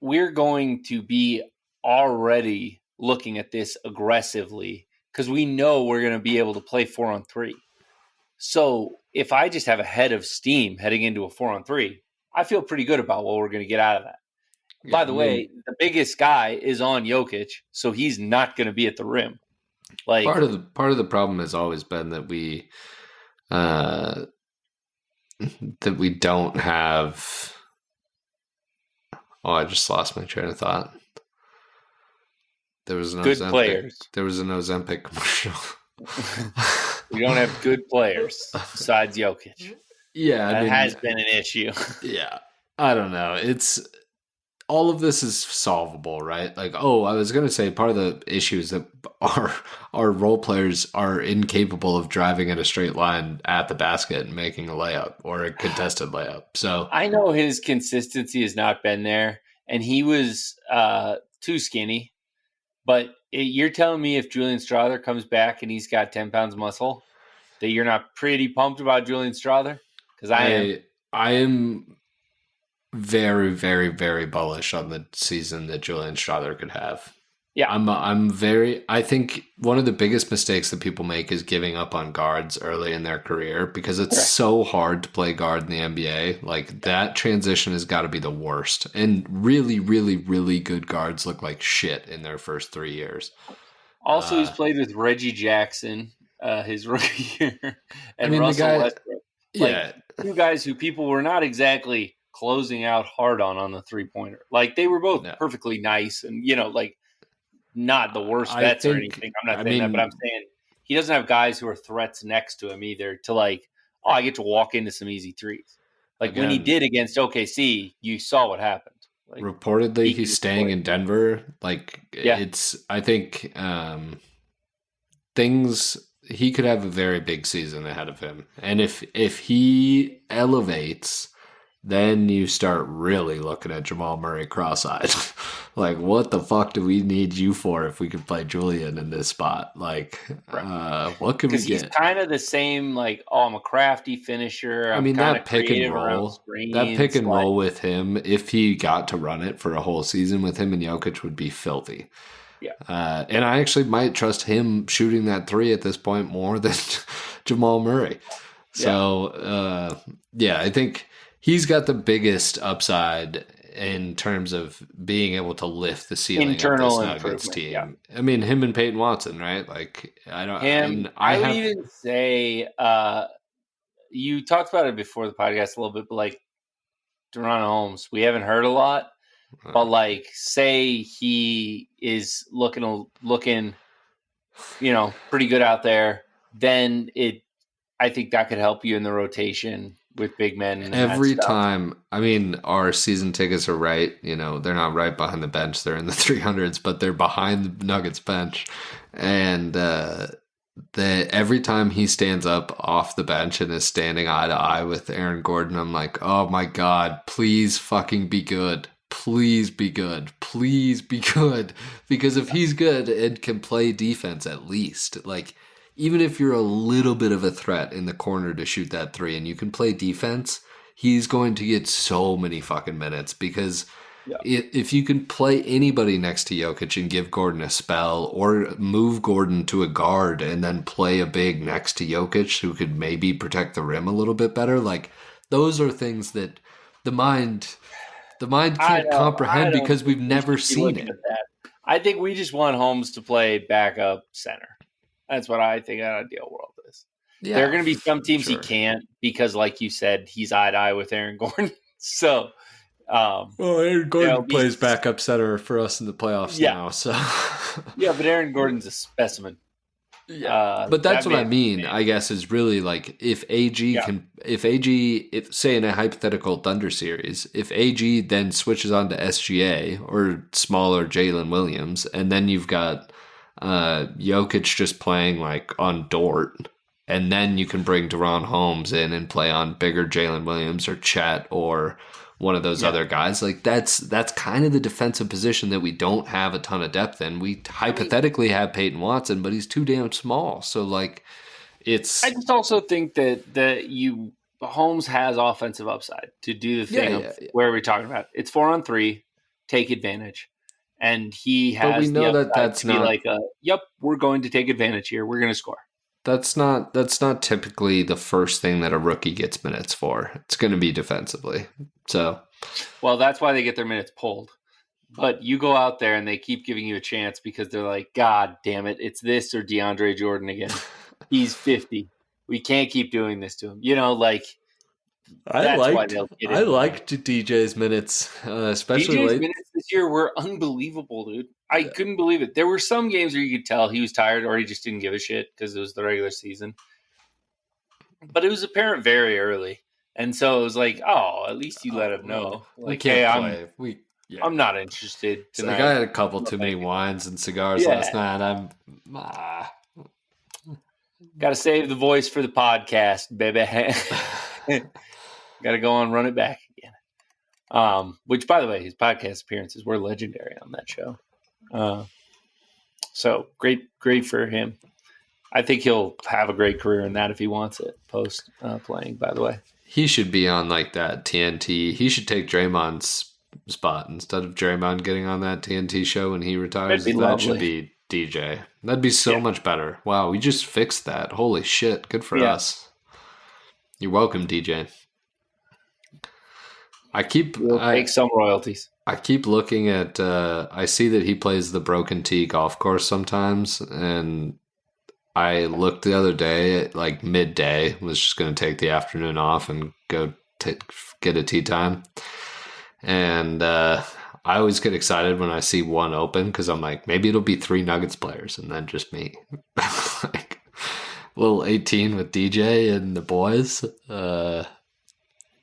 we're going to be already looking at this aggressively because we know we're going to be able to play 4-on-3. So if I just have a head of steam heading into a 4-on-3, I feel pretty good about what we're going to get out of that. Yeah, by the way, the biggest guy is on Jokic, so he's not going to be at the rim. Like, part of the problem has always been that we don't have. Oh, I just lost my train of thought. There was an good players. There was an Ozempic commercial. We don't have good players besides Jokic. Yeah, that has been an issue. Yeah, I don't know. It's all of this is solvable, right? Like, I was going to say part of the issue is that our role players are incapable of driving in a straight line at the basket and making a layup or a contested layup. So I know his consistency has not been there, and he was too skinny. But you're telling me if Julian Strawther comes back and he's got 10 pounds muscle, that you're not pretty pumped about Julian Strawther? Because I am. I am very, very, very bullish on the season that Julian Strawther could have. Yeah. I think one of the biggest mistakes that people make is giving up on guards early in their career because it's Correct. so hard to play guard in the NBA. Like that transition has got to be the worst. And really, really, really good guards look like shit in their first 3 years. Also, he's played with Reggie Jackson his rookie year and the Russell guy, Westbrook. yeah, Like, two guys who people were not exactly closing out hard on the three-pointer. Like, they were both no. perfectly nice and, like, not the worst I vets or think, anything. I'm not saying that, but I'm saying he doesn't have guys who are threats next to him either to, like, oh, I get to walk into some easy threes. Like, again, when he did against OKC, you saw what happened. Like, reportedly, he's staying in Denver. Like, yeah. I think things, he could have a very big season ahead of him. And if he elevates, then you start really looking at Jamal Murray cross-eyed. Like, what the fuck do we need you for if we could play Julian in this spot? Like, what can we get? Because he's kind of the same, like, oh, I'm a crafty finisher. I mean, that pick and screens, roll with him, if he got to run it for a whole season with him and Jokic, would be filthy. Yeah. And I actually might trust him shooting that three at this point more than Jamal Murray. So, I think he's got the biggest upside in terms of being able to lift the ceiling internal of this Nuggets team. Yeah. I mean, him and Peyton Watson, right? Like, I don't. I would even say you talked about it before the podcast a little bit, but like Deron Holmes, we haven't heard a lot. But like, say he is looking, pretty good out there, then I think that could help you in the rotation with big men. And every time. I mean, our season tickets are right. They're not right behind the bench; they're in the 300s, but they're behind the Nuggets bench. And every time he stands up off the bench and is standing eye to eye with Aaron Gordon, I'm like, oh my god, please fucking be good. Please be good. Please be good. Because if he's good and can play defense at least, like, even if you're a little bit of a threat in the corner to shoot that three and you can play defense, he's going to get so many fucking minutes because if you can play anybody next to Jokic and give Gordon a spell or move Gordon to a guard and then play a big next to Jokic who could maybe protect the rim a little bit better, like, those are things that the mind can't comprehend because we've never seen it. I think we just want Holmes to play backup center. That's what I think an ideal world is. Yeah, there are going to be some teams he can't because, like you said, he's eye to eye with Aaron Gordon. So, Aaron Gordon plays backup center for us in the playoffs now. So, but Aaron Gordon's a specimen. Yeah, but that's what I mean. I guess is really like if AG say in a hypothetical Thunder series, if AG then switches on to SGA or smaller Jalen Williams, and then you've got Jokic just playing like on Dort, and then you can bring Deron Holmes in and play on bigger Jalen Williams or Chet or one of those other guys. Like that's kind of the defensive position that we don't have a ton of depth in. We hypothetically have Peyton Watson, but he's too damn small. So like I just also think that Holmes has offensive upside to do the thing where we're talking about. It's 4-on-3, take advantage. And he has, but we know that's not like we're going to take advantage here. We're going to score. That's not typically the first thing that a rookie gets minutes for. It's going to be defensively. So, well, that's why they get their minutes pulled. But you go out there and they keep giving you a chance because they're like, God damn it, it's this or DeAndre Jordan again. He's 50. We can't keep doing this to him. I liked DJ's minutes, especially DJ's minutes this year were unbelievable, dude. I couldn't believe it. There were some games where you could tell he was tired or he just didn't give a shit because it was the regular season. But it was apparent very early. And so it was like, oh, at least you let him know. Like, hey, I'm not interested tonight. Like I had a couple too many wines and cigars last night. Got to save the voice for the podcast, baby. Got to go on, run it back again. Which, by the way, his podcast appearances were legendary on that show. So great for him. I think he'll have a great career in that if he wants it post playing. By the way, he should be on like that TNT. He should take Draymond's spot instead of Draymond getting on that TNT show when he retires. That'd be That should lovely. be DJ. That'd be so much better. Wow, we just fixed that. Holy shit. Good for us. You're welcome, DJ. We'll take some royalties. I keep looking at I see that he plays the Broken Tee golf course sometimes, and I looked the other day at like midday, was just going to take the afternoon off and go get a tee time. And I always get excited when I see one open because I'm like, maybe it'll be 3 Nuggets players and then just me. Like little 18 with DJ and the boys.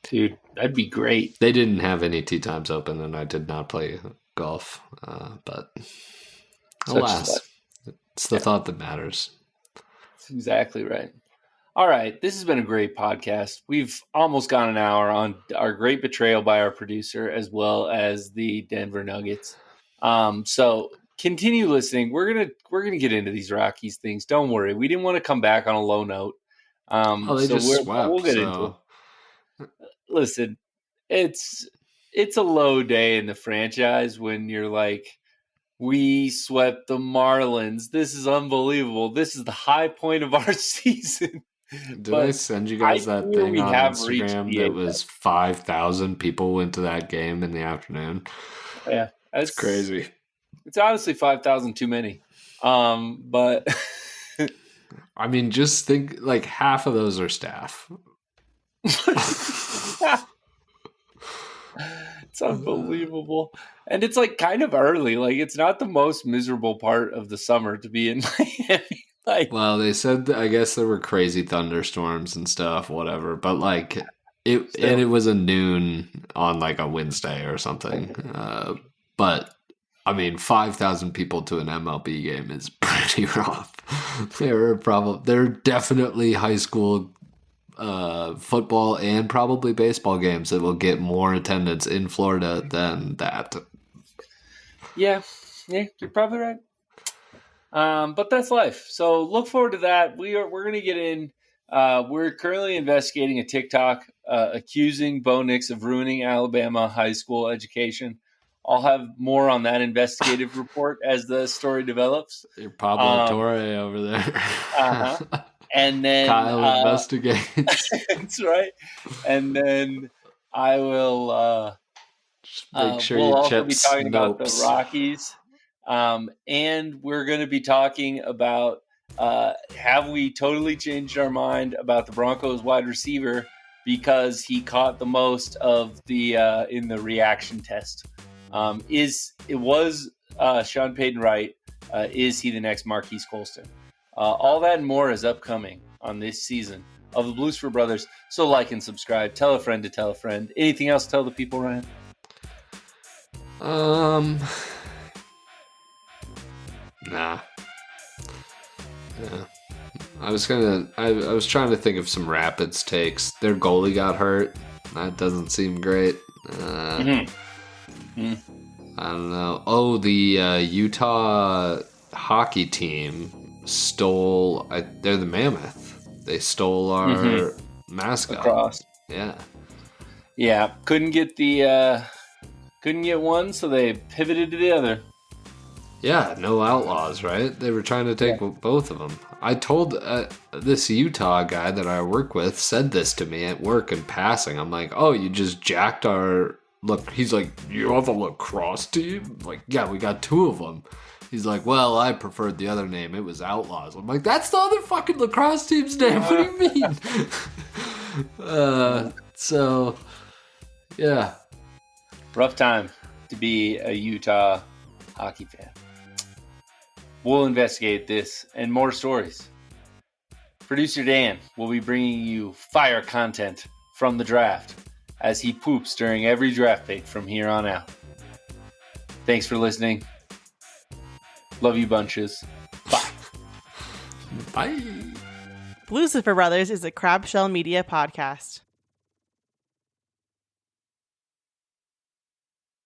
Dude, that'd be great. They didn't have any tee times open, and I did not play golf. But alas, it's the thought that matters. That's exactly right. All right, this has been a great podcast. We've almost gone an hour on our great betrayal by our producer, as well as the Denver Nuggets. So continue listening. We're gonna get into these Rockies things. Don't worry. We didn't want to come back on a low note. They just swept. We'll get into it. Listen, it's a low day in the franchise when you're like, we swept the Marlins. This is unbelievable. This is the high point of our season. Did I send you guys that thing on Instagram that was 5,000 people went to that game in the afternoon? Yeah, that's crazy. It's honestly 5,000 too many. But I mean, just think like half of those are staff. It's unbelievable. And it's like kind of early. Like it's not the most miserable part of the summer to be in Miami. Well, they said I guess there were crazy thunderstorms and stuff, whatever. But like it was a noon on like a Wednesday or something. But I mean, 5,000 people to an MLB game is pretty rough. They're definitely high school football and probably baseball games that will get more attendance in Florida than that. Yeah, you're probably right. But that's life. So look forward to that. We're going to get in. We're currently investigating a TikTok accusing Bo Nix of ruining Alabama high school education. I'll have more on that investigative report as the story develops. Your Pablo Torre over there. And then Kyle investigates. That's right. And then I will make sure we'll you also be talking about the Rockies. And we're going to be talking about have we totally changed our mind about the Broncos wide receiver because he caught the most of the in the reaction test. Was Sean Payton right? Is he the next Marquise Colston? All that and more is upcoming on this season of the Blues for Brothers. So like and subscribe. Tell a friend to tell a friend. Anything else to tell the people, Ryan? Nah. Yeah. I was trying to think of some Rapids takes. Their goalie got hurt. That doesn't seem great. I don't know. Oh, the Utah hockey team stole. They're the Mammoth. They stole our mascot. Across. Yeah. Couldn't get one, so they pivoted to the other. Yeah, no outlaws, right? They were trying to take both of them. I told this Utah guy that I work with said this to me at work in passing. I'm like, oh, you just jacked our look. He's like, you have a lacrosse team? I'm like, yeah, we got 2 of them. He's like, well, I preferred the other name. It was Outlaws. I'm like, that's the other fucking lacrosse team's name. What do you mean? So, yeah. Rough time to be a Utah hockey fan. We'll investigate this and more stories. Producer Dan will be bringing you fire content from the draft as he poops during every draft pick from here on out. Thanks for listening. Love you bunches. Bye. Bye. Blues for Brothers is a Crab Shell Media podcast.